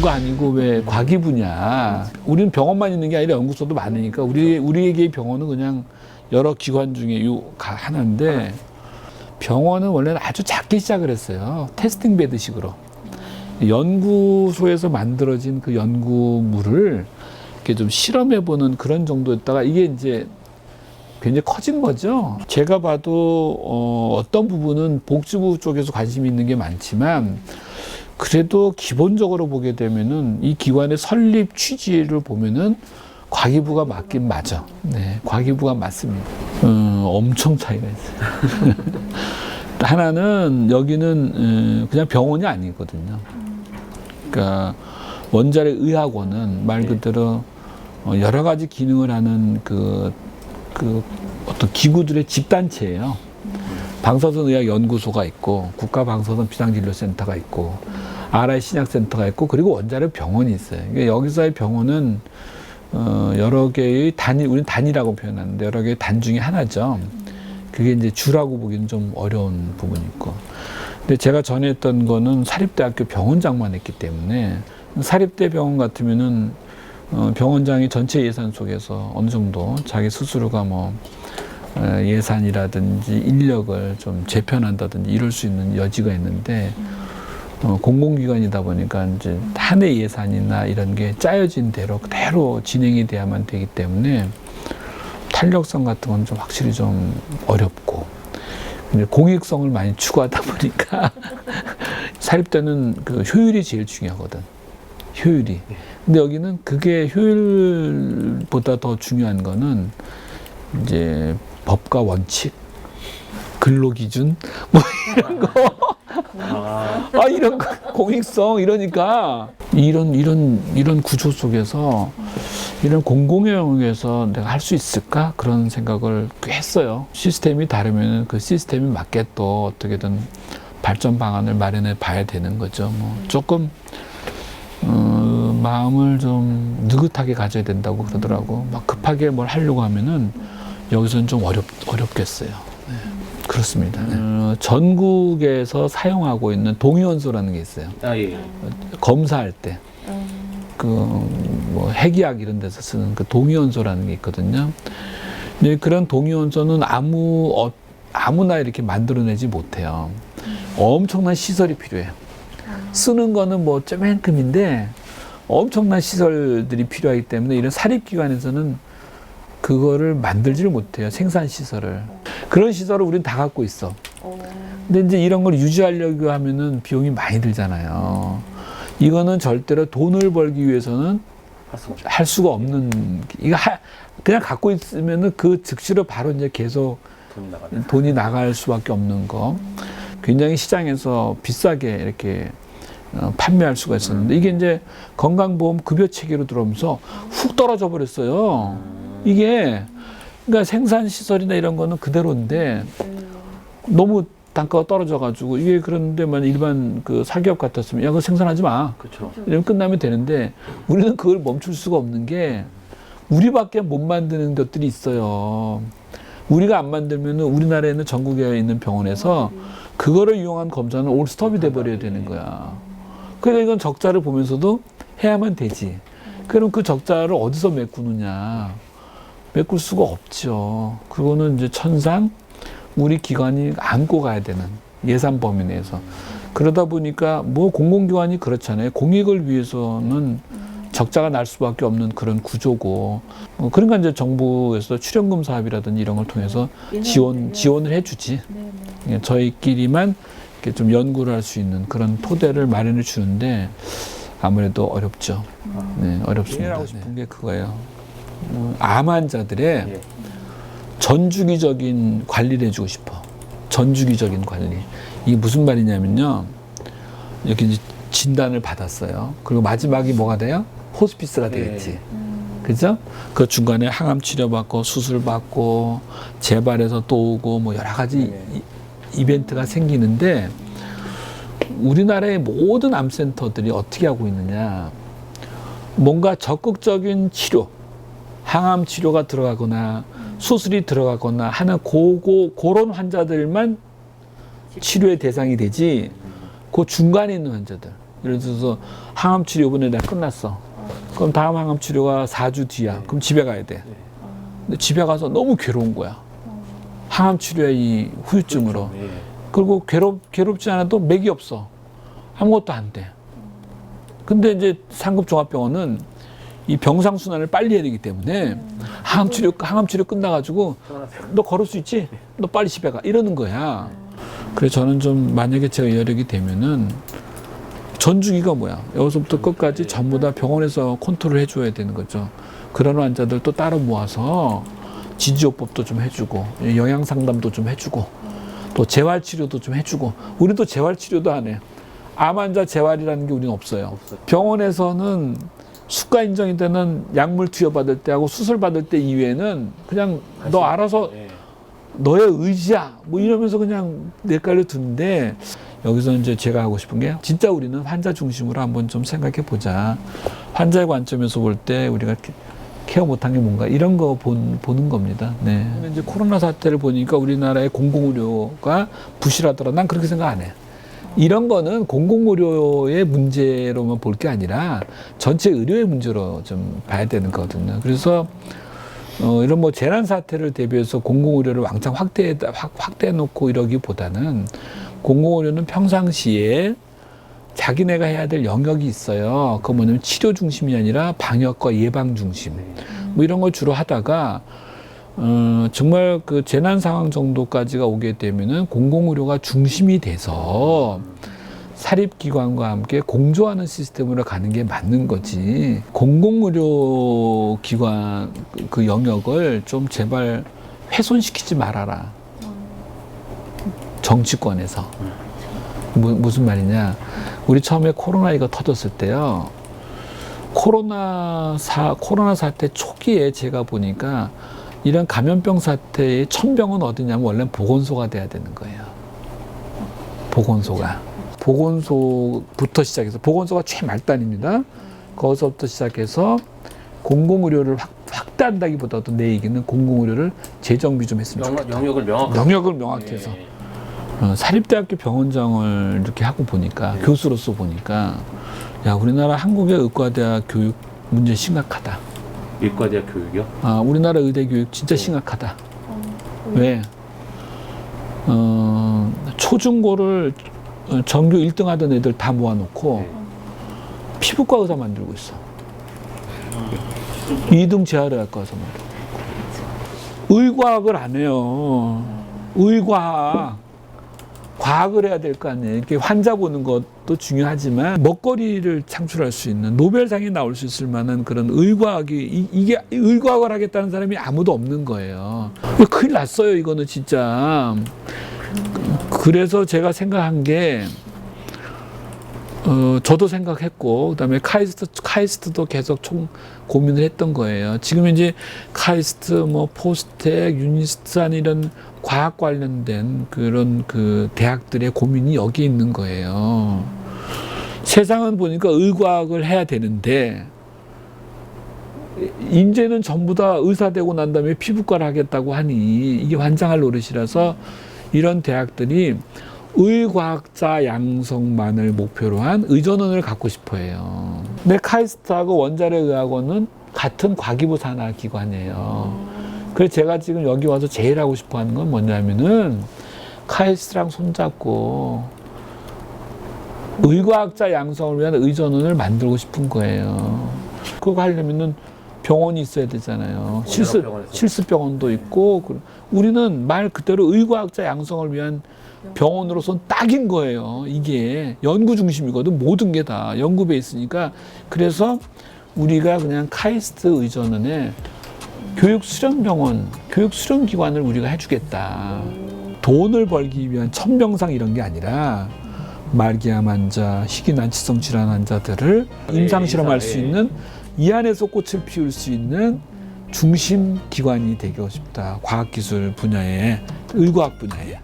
연구가 아니고 왜 과기부냐. 우리는 병원만 있는 게 아니라 연구소도 많으니까 우리에게 병원은 그냥 여러 기관 중에 하나인데 병원은 원래는 아주 작게 시작을 했어요. 테스팅 베드식으로. 연구소에서 만들어진 그 연구물을 이렇게 좀 실험해보는 그런 정도였다가 이게 이제 굉장히 커진 거죠. 제가 봐도 어떤 부분은 복지부 쪽에서 관심이 있는 게 많지만 그래도 기본적으로 보게 되면은 이 기관의 설립 취지를 보면은 과기부가 맞긴 맞아. 네, 과기부가 맞습니다. 엄청 차이가 있어요. 하나는 여기는 그냥 병원이 아니거든요. 그러니까 원자력 의학원은 말 그대로 여러 가지 기능을 하는 그 어떤 기구들의 집단체예요. 방사선 의학 연구소가 있고 국가방사선 비상진료센터가 있고 RI 신약센터가 있고 그리고 원자력 병원이 있어요. 그러니까 여기서의 병원은 여러 개의 우리는 단이라고 표현하는데 여러 개의 단 중에 하나죠. 그게 이제 주라고 보기는 좀 어려운 부분이 있고. 근데 제가 전에 했던 거는 사립대학교 병원장만 했기 때문에 사립대 병원 같으면은 병원장이 전체 예산 속에서 어느 정도 자기 스스로가 뭐 예산이라든지 인력을 좀 재편한다든지 이럴 수 있는 여지가 있는데 공공기관이다 보니까 이제 한 해 예산이나 이런 게 짜여진 대로 그대로 진행이 돼야만 되기 때문에 탄력성 같은 건 좀 확실히 좀 어렵고 근데 공익성을 많이 추구하다 보니까 사립대는 그 효율이 제일 중요하거든. 효율이. 근데 여기는 그게 효율보다 더 중요한 거는 이제 법과 원칙, 근로기준 뭐 이런 거. 이런 거, 공익성 이러니까 이런 구조 속에서 이런 공공의 영역에서 내가 할 수 있을까 그런 생각을 꽤 했어요. 시스템이 다르면 그 시스템에 맞게 또 어떻게든 발전 방안을 마련해 봐야 되는 거죠. 뭐 조금 마음을 좀 느긋하게 가져야 된다고 그러더라고. 막 급하게 뭘 하려고 하면은 여기서는 좀 어렵겠어요. 네. 그렇습니다. 전국에서 사용하고 있는 동위원소라는 게 있어요. 예. 검사할 때. 뭐 핵의학 이런 데서 쓰는 그 동위원소라는 게 있거든요. 근데 그런 동위원소는 아무나 이렇게 만들어내지 못해요. 엄청난 시설이 필요해요. 쓰는 거는 뭐 쪼맨큼인데 엄청난 시설들이 필요하기 때문에 이런 사립기관에서는 그거를 만들지를 못해요. 생산 시설을. 그런 시설을 우리는 다 갖고 있어. 근데 이제 이런 걸 유지하려고 하면은 비용이 많이 들잖아요. 이거는 절대로 돈을 벌기 위해서는 할 수가 없는, 이거 그냥 갖고 있으면은 그 즉시로 바로 이제 계속 돈이 나갈 수밖에 없는 거. 굉장히 시장에서 비싸게 이렇게 판매할 수가 있었는데 이게 이제 건강보험 급여 체계로 들어오면서 훅 떨어져 버렸어요. 이게 그러니까 생산시설이나 이런 거는 그대로인데 너무 단가가 떨어져가지고 이게 그런데만 일반 그 사기업 같았으면 야 그거 생산하지 마. 그렇죠. 이러면 끝나면 되는데 우리는 그걸 멈출 수가 없는 게 우리밖에 못 만드는 것들이 있어요. 우리가 안 만들면 우리나라에는 전국에 있는 병원에서 그거를 이용한 검사는 올 스톱이 돼버려야 되는 거야. 그러니까 이건 적자를 보면서도 해야만 되지. 그럼 그 적자를 어디서 메꾸느냐. 메꿀 수가 없죠. 그거는 이제 천상 우리 기관이 안고 가야 되는 예산 범위 내에서. 그러다 보니까 뭐 공공기관이 그렇잖아요. 공익을 위해서는 적자가 날 수밖에 없는 그런 구조고. 그러니까 이제 정부에서 출연금 사업이라든지 이런 걸 통해서 지원을 해주지. 저희끼리만 이렇게 좀 연구를 할 수 있는 그런 토대를 마련해 주는데 아무래도 어렵죠. 네, 어렵습니다. 하고 싶은 게 그거예요. 암 환자들의 전주기적인 관리를 해주고 싶어. 전주기적인 관리. 이게 무슨 말이냐면요. 이렇게 이제 진단을 받았어요. 그리고 마지막이 뭐가 돼요? 호스피스가 되겠지. 그죠? 그 중간에 항암 치료받고 수술받고 재발해서 또 오고 뭐 여러 가지 이벤트가 생기는데 우리나라의 모든 암센터들이 어떻게 하고 있느냐. 뭔가 적극적인 치료, 항암 치료가 들어가거나 수술이 들어가거나 하는 그런 환자들만 치료의 대상이 되지 그 중간에 있는 환자들 예를 들어서 항암 치료 이번에 내가 끝났어. 그럼 다음 항암 치료가 4주 뒤야. 그럼 집에 가야 돼. 근데 집에 가서 너무 괴로운 거야. 항암 치료의 이 후유증으로. 그리고 괴롭지 않아도 맥이 없어. 아무것도 안 돼. 근데 이제 상급 종합병원은 이 병상 순환을 빨리 해야 되기 때문에 항암 치료 끝나가지고 너 걸을 수 있지? 너 빨리 집에 가. 이러는 거야. 그래서 저는 좀 만약에 제가 여력이 되면은 전주기가 뭐야? 여기서부터 끝까지 전부 다 병원에서 컨트롤 해줘야 되는 거죠. 그런 환자들 또 따로 모아서 지지요법도 좀 해주고 영양 상담도 좀 해주고 또 재활치료도 좀 해주고 우리는 또 재활치료도 안 해. 암 환자 재활이라는 게 우리는 없어요. 병원에서는 수가 인정이 되는 약물 투여받을 때하고 수술 받을 때 이외에는 그냥 너 알아서 너의 의지야 뭐 이러면서 그냥 내깔려 두는데 여기서 이제 제가 하고 싶은 게 진짜 우리는 환자 중심으로 한번 좀 생각해 보자. 환자의 관점에서 볼 때 우리가 케어 못한 게 뭔가 이런 거 보는 겁니다. 네. 이제 코로나 사태를 보니까 우리나라의 공공의료가 부실하더라. 난 그렇게 생각 안 해. 이런 거는 공공의료의 문제로만 볼 게 아니라 전체 의료의 문제로 좀 봐야 되는 거거든요. 그래서 이런 뭐 재난 사태를 대비해서 공공의료를 왕창 확대해 놓고 이러기보다는 공공의료는 평상시에 자기네가 해야 될 영역이 있어요. 그거 뭐냐면 치료 중심이 아니라 방역과 예방 중심. 뭐 이런 걸 주로 하다가 정말 그 재난 상황 정도까지가 오게 되면은 공공의료가 중심이 돼서 사립기관과 함께 공조하는 시스템으로 가는 게 맞는 거지. 공공의료 기관 그 영역을 좀 제발 훼손시키지 말아라. 정치권에서. 무슨 말이냐. 우리 처음에 코로나 이거 터졌을 때요. 코로나 사태 초기에 제가 보니까 이런 감염병 사태의 천병은 어디냐면 원래 보건소가 돼야 되는 거예요. 보건소부터 시작해서 보건소가 최말단입니다. 거기서부터 시작해서 공공의료를 확대한다기보다도 내 얘기는 공공의료를 재정비 좀 했으면 좋겠다. 영역을 명확히 해서. 사립대학교 병원장을 이렇게 하고 보니까 교수로서 보니까 야 우리나라 한국의 의과대학 교육 문제 심각하다. 의과대학 교육이요? 우리나라 의대 교육 진짜 심각하다. 왜? 초중고를 전교 1등 하던 애들 다 모아놓고 피부과 의사 만들고 있어. 2등 재활의학과 의사 만들고. 의과학을 안 해요. 과학을 해야 될 거 아니에요. 이렇게 환자 보는 것도 중요하지만 먹거리를 창출할 수 있는 노벨상이 나올 수 있을 만한 그런 의과학이 이게 의과학을 하겠다는 사람이 아무도 없는 거예요. 큰일 났어요. 이거는 진짜. 그래서 제가 생각한 게 저도 생각했고 그다음에 카이스트도 계속 고민을 했던 거예요. 지금 이제 카이스트, 뭐 포스텍, 유니스트한 이런 과학 관련된 그런 그 대학들의 고민이 여기 있는 거예요. 세상은 보니까 의과학을 해야 되는데 인제는 전부 다 의사 되고 난 다음에 피부과를 하겠다고 하니 이게 환장할 노릇이라서 이런 대학들이 의과학자 양성만을 목표로 한 의전원을 갖고 싶어 해요. 근데 카이스트하고 원자력의학원은 같은 과기부 산하 기관이에요. 그래서 제가 지금 여기 와서 제일 하고 싶어 하는 건 뭐냐면은 카이스트랑 손잡고 의과학자 양성을 위한 의전원을 만들고 싶은 거예요. 그거 하려면은 병원이 있어야 되잖아요. 실습병원도 있고. 우리는 말 그대로 의과학자 양성을 위한 병원으로선 딱인 거예요. 이게 연구 중심이거든. 모든 게 다 연구 베이스니까. 그래서 우리가 그냥 카이스트 의전원에 교육 수련병원, 교육 수련기관을 우리가 해주겠다. 돈을 벌기 위한 천병상 이런 게 아니라 말기암 환자, 희귀난치성 질환 환자들을 임상실험할 수 있는 이 안에서 꽃을 피울 수 있는 중심 기관이 되고 싶다. 과학기술 분야에, 의과학 분야에.